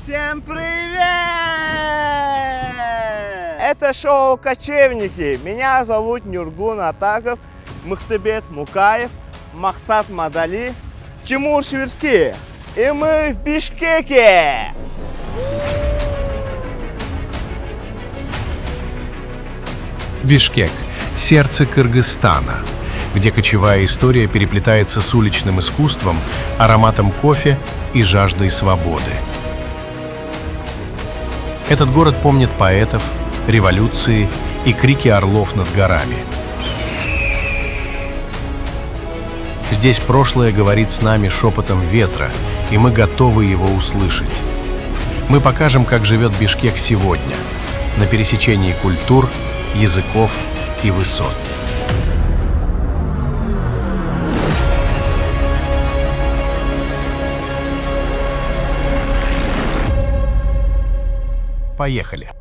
Всем привет! Это шоу «Кочевники». Меня зовут Нургун Атаков, Мухтабет Мукаев, Махсат Мадали, Тимур Швирский. И мы в Бишкеке. Бишкек – сердце Кыргызстана, где кочевая история переплетается с уличным искусством, ароматом кофе и жаждой свободы. Этот город помнит поэтов, революции и крики орлов над горами. Здесь прошлое говорит с нами шепотом ветра, и мы готовы его услышать. Мы покажем, как живет Бишкек сегодня, на пересечении культур, языков и высот. Поехали!